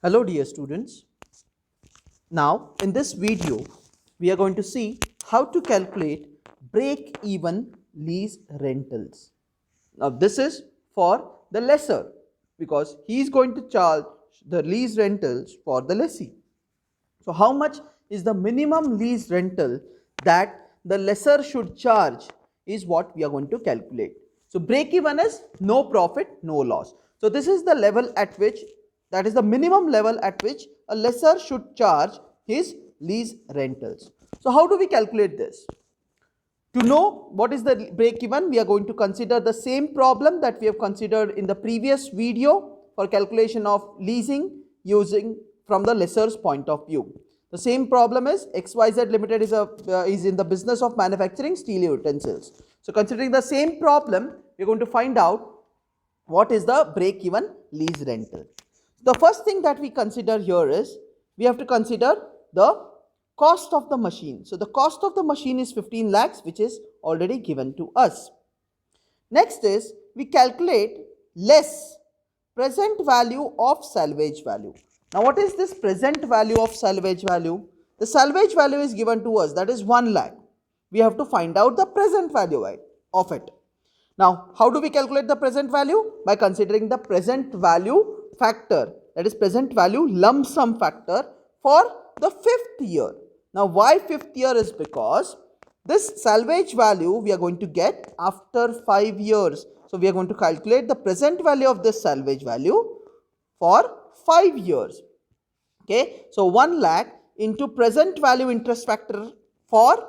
Hello dear students. Now in this video we are going to see how to calculate break-even lease rentals. Now this is for the lessor because he is going to charge the lease rentals for the lessee. So how much is the minimum lease rental that the lessor should charge is what we are going to calculate. So break even is no profit, no loss. So this is the level at which, that is the minimum level at which a lessor should charge his lease rentals. So how do we calculate this? To know what is the break even, we are going to consider the same problem that we have considered in the previous video for calculation of leasing using from the lessor's point of view. The same problem is XYZ Limited is in the business of manufacturing steel utensils. So considering the same problem, we are going to find out what is the break even lease rental. The first thing that we consider here is we have to consider the cost of the machine. So the cost of the machine is 15 lakhs, which is already given to us. Next is we calculate less present value of salvage value. Now what is this present value of salvage value? The salvage value is given to us, that is 1 lakh. We have to find out the present value of it. Now how do we calculate the present value? By considering the present value factor, that is present value lump sum factor for the 5th year. Now why 5th year is because this salvage value we are going to get after 5 years. So we are going to calculate the present value of this salvage value for 5 years. Okay, so 1 lakh into present value interest factor for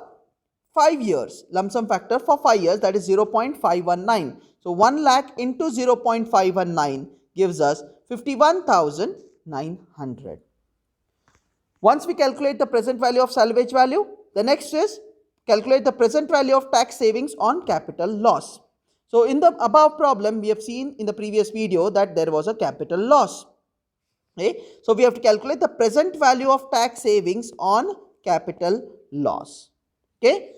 5 years, lump sum factor for 5 years, that is 0.519. So 1 lakh into 0.519 gives us 51,900. Once we calculate the present value of salvage value, the next is calculate the present value of tax savings on capital loss. So in the above problem, we have seen in the previous video that there was a capital loss. Okay? So we have to calculate the present value of tax savings on capital loss. Okay?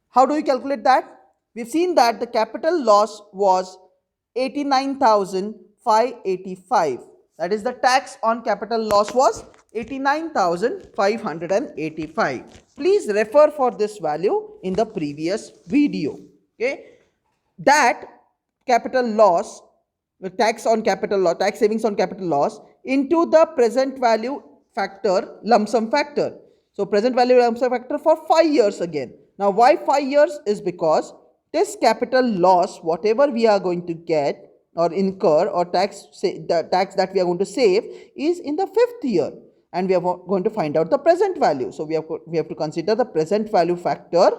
How do we calculate that? We've seen that the capital loss was 89,585. That is, the tax on capital loss was 89,585. Please refer for this value in the previous video. Okay, that capital loss, the tax on capital loss, tax savings on capital loss into the present value factor, lump sum factor. So present value lump sum factor for 5 years again. Now why 5 years is because this capital loss, whatever we are going to get or incur or the tax that we are going to save is in the 5th year, and we are going to find out the present value. So we have to consider the present value factor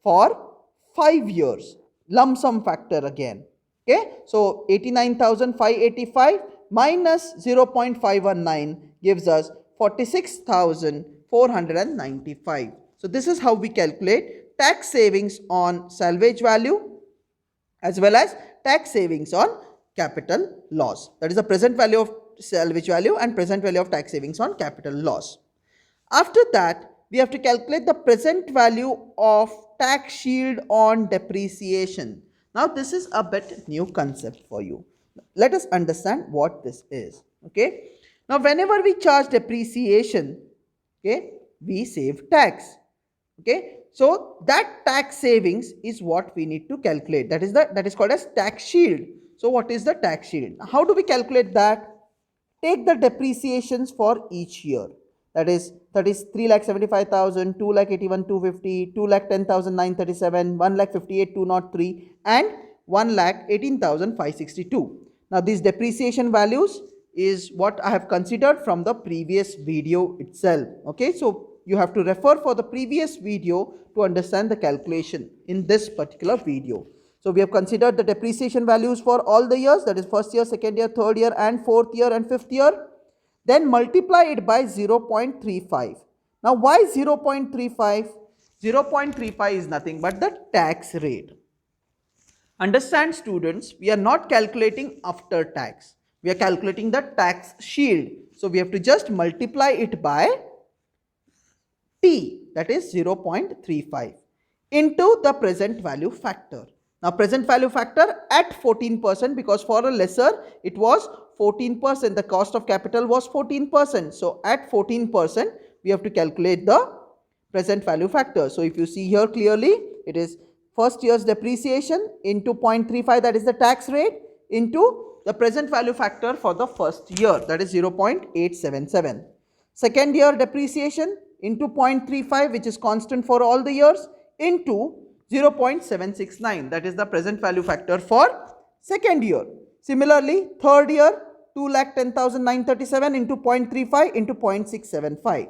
for 5 years, lump sum factor again. Okay, so 89,585 minus 0.519 gives us 46,495. So this is how we calculate tax savings on salvage value as well as tax savings on capital loss. That is the present value of salvage value and present value of tax savings on capital loss. After that, we have to calculate the present value of tax shield on depreciation. Now this is a bit new concept for you. Let us understand what this is. Okay. Now whenever we charge depreciation, okay, we save tax. Okay. So that tax savings is what we need to calculate. That is called as tax shield. So what is the tax shield? How do we calculate that? Take the depreciations for each year. That is 3,75,000, 2,81,250, 2,10,937, 1,58,203 and 1,18,562. Now these depreciation values is what I have considered from the previous video itself. Okay, so you have to refer for the previous video to understand the calculation in this particular video. So we have considered the depreciation values for all the years, that is 1st year, 2nd year, 3rd year and 4th year and 5th year. Then multiply it by 0.35. Now why 0.35? 0.35 is nothing but the tax rate. Understand students, we are not calculating after tax. We are calculating the tax shield. So we have to just multiply it by T, that is 0.35 into the present value factor. Now present value factor at 14%, because for a lesser it was 14%. The cost of capital was 14%. So at 14%, we have to calculate the present value factor. So if you see here clearly, it is first year's depreciation into 0.35, that is the tax rate, into the present value factor for the first year, that is 0.877. Second year depreciation into 0.35, which is constant for all the years, into 0.769, that is the present value factor for second year. Similarly, third year, 2,10,937 into 0.35 into 0.675.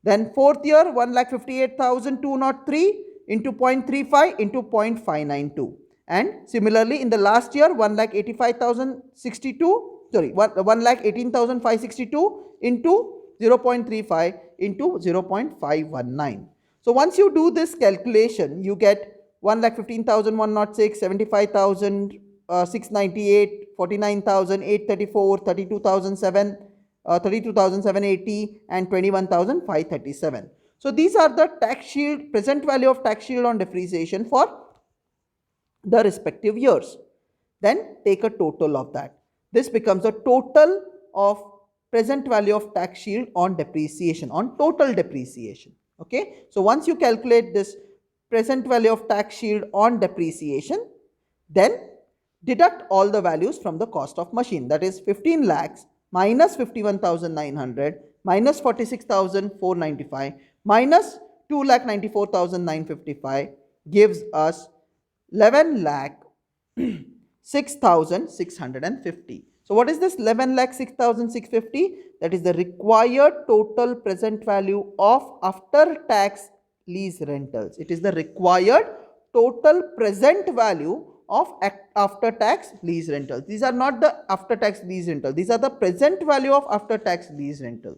Then fourth year, 1,58,203 into 0.35 into 0.592. And similarly, in the last year, 1,18,562 into 0.35 into 0.519. So once you do this calculation, you get 1,15,106, 75,698, 49,834, 32,780 and 21,537. So these are the tax shield, present value of tax shield on depreciation for the respective years. Then take a total of that. This becomes a total of present value of tax shield on depreciation, on total depreciation. Okay. So once you calculate this present value of tax shield on depreciation, then deduct all the values from the cost of machine, that is 15 lakhs minus 51,900 minus 46,495 minus 2,94,955 gives us 11 lakh 6,650. So what is this 11 lakh 6,650? That is the required total present value of after tax lease rentals. It is the required total present value of after tax lease rentals. These are not the after tax lease rental. These are the present value of after tax lease rental.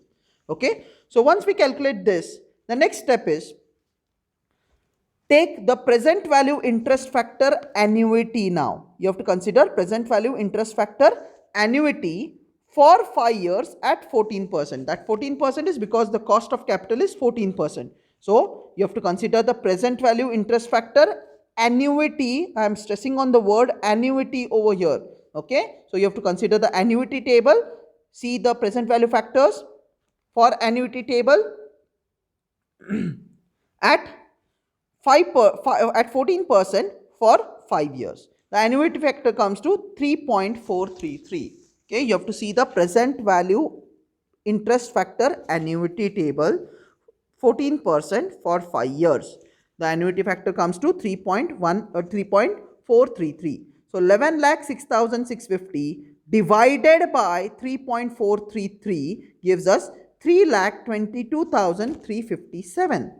Okay. So once we calculate this, the next step is take the present value interest factor annuity now. You have to consider present value interest factor annuity for 5 years at 14%. That 14% is because the cost of capital is 14%. So you have to consider the present value interest factor annuity. I am stressing on the word annuity over here. Okay. So you have to consider the annuity table. See the present value factors for annuity table at 14% for 5 years. The annuity factor comes to 3.433. Okay, you have to see the present value interest factor annuity table, 14% for 5 years. The annuity factor comes to 3.433. So 11 lakh 6,650 divided by 3.433 gives us 3,22,357.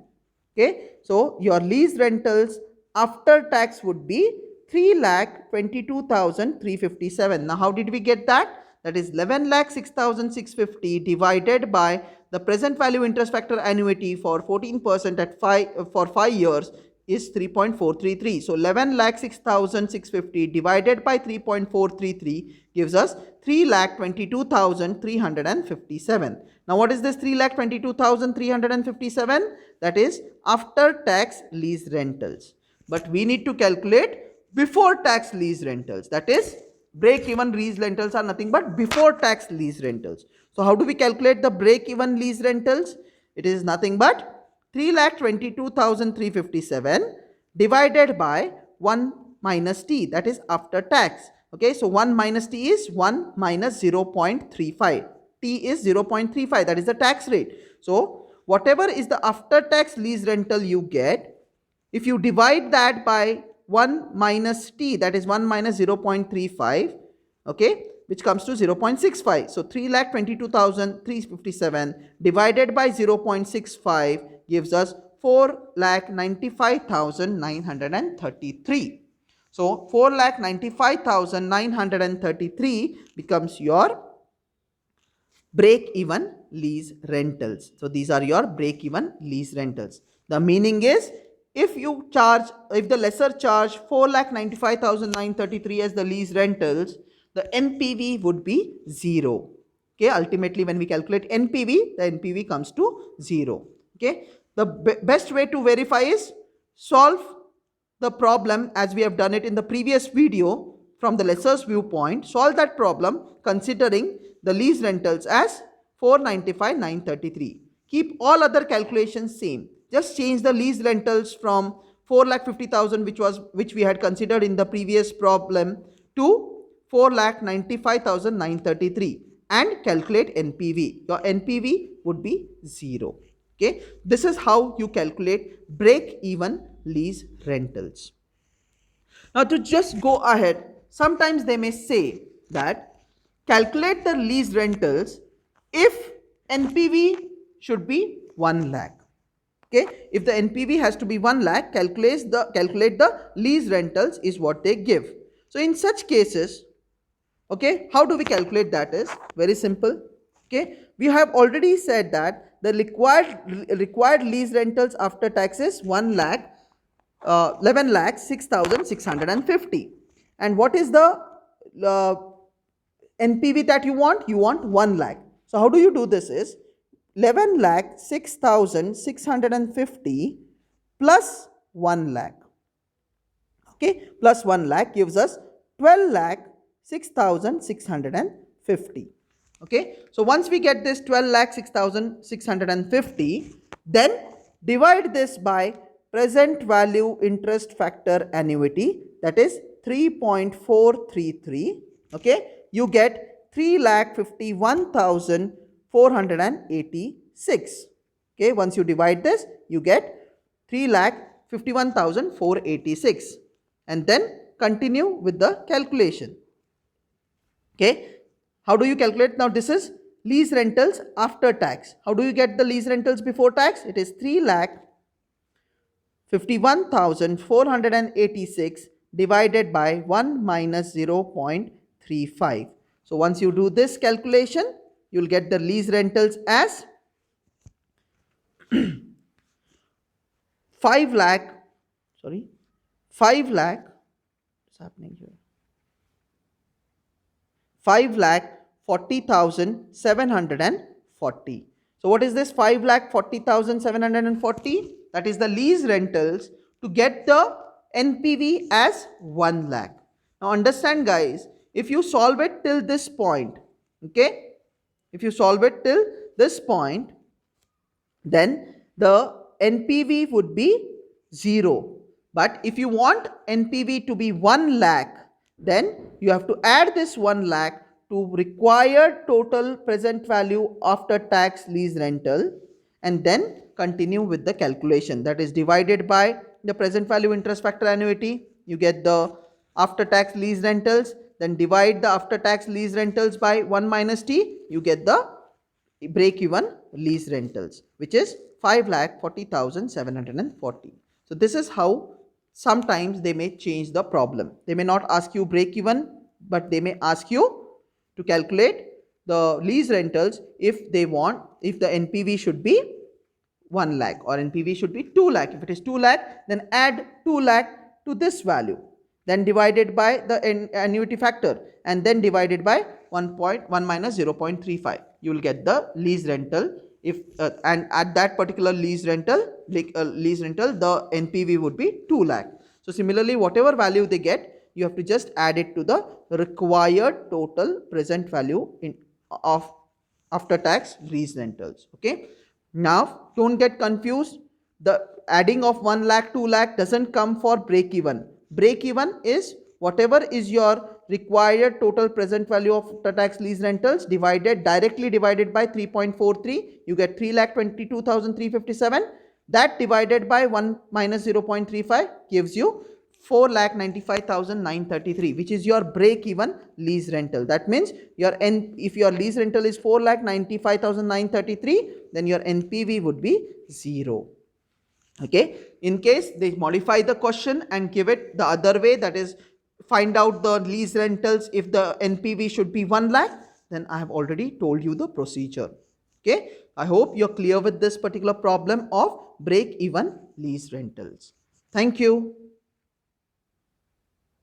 Okay, so your lease rentals after tax would be 3,22,357. Now, how did we get that? That is 11 lakh 6,650 divided by the present value interest factor annuity for 14% at 5 years is 3.433. So 11 lakh 6,650 divided by 3.433 gives us 3,22,357. Now what is this 3,22,357? That is after tax lease rentals. But we need to calculate before tax lease rentals. That is break even lease rentals are nothing but before tax lease rentals. So how do we calculate the break even lease rentals? It is nothing but 3,22,357 divided by 1 minus t, that is after tax. Okay, so 1 minus t is 1 minus 0.35. T is 0.35, that is the tax rate. So whatever is the after tax lease rental you get, if you divide that by 1 minus t, that is 1 minus 0.35, okay, which comes to 0.65. So 3,22,357 divided by 0.65 gives us 4,95,933. So 4,95,933 becomes your break-even lease rentals. So these are your break-even lease rentals. The meaning is, if the lessor charge 4,95,933 as the lease rentals, the NPV would be 0. Okay, ultimately when we calculate NPV, the NPV comes to 0. Okay, the best way to verify is solve the problem as we have done it in the previous video from the lessor's viewpoint. Solve that problem considering the lease rentals as 495,933. Keep all other calculations same. Just change the lease rentals from 4,50,000 which we had considered in the previous problem to 4,95,933 and calculate NPV. Your NPV would be 0. Okay, this is how you calculate break-even lease rentals. Now to just go ahead, sometimes they may say that calculate the lease rentals if NPV should be 1 lakh. Okay, if the NPV has to be 1 lakh, calculate the lease rentals is what they give. So in such cases, okay, how do we calculate that is very simple. Okay, we have already said that the required lease rentals after tax is 11,06,650. And what is the NPV that you want? You want 1 lakh. So how do you do this is 11,06,650 plus 1 lakh. Okay, plus 1 lakh gives us 12,06,650. Okay, so once we get this 12,06,650, then divide this by present value interest factor annuity, that is 3.433. Okay, you get 3,51,486. Okay, once you divide this, you get 3,51,486, and then continue with the calculation. Okay, how do you calculate? Now this is lease rentals after tax. How do you get the lease rentals before tax? It is 3,51,486 divided by 1 minus 0.35. So once you do this calculation, you will get the lease rentals as 5 lakh, what's happening here? 5,40,740. So what is this 5,40,740? That is the lease rentals to get the NPV as 1 lakh. Now understand guys, if you solve it till this point, okay, if you solve it till this point, then the NPV would be 0. But if you want NPV to be 1 lakh, then you have to add this 1 lakh to required total present value after tax lease rental and then continue with the calculation, that is divided by the present value interest factor annuity. You get the after tax lease rentals, then divide the after tax lease rentals by 1 minus T, you get the break even lease rentals, which is 5,40,740. So this is how sometimes they may change the problem. They may not ask you break even, but they may ask you to calculate the lease rentals if they want, if the NPV should be 1 lakh or NPV should be 2 lakh. If it is 2 lakh, then add 2 lakh to this value, then divided by the annuity factor and then divided by 1 minus 0.35. You will get the lease rental. If and at that particular lease rental, the NPV would be 2 lakh. So similarly, whatever value they get, you have to just add it to the required total present value of after tax lease rentals. Okay. Now don't get confused. The adding of 1 lakh, 2 lakh doesn't come for break even. Break even is whatever is your required total present value of after tax lease rentals directly divided by 3.43, you get 3,22,357. That divided by 1 minus 0.35 gives you 4,95,933, which is your break even lease rental. That means if your lease rental is 4,95,933, then your NPV would be 0. Okay, in case they modify the question and give it the other way, that is find out the lease rentals if the NPV should be 1 lakh, then I have already told you the procedure. Okay, I hope you're clear with this particular problem of break even lease rentals. Thank you.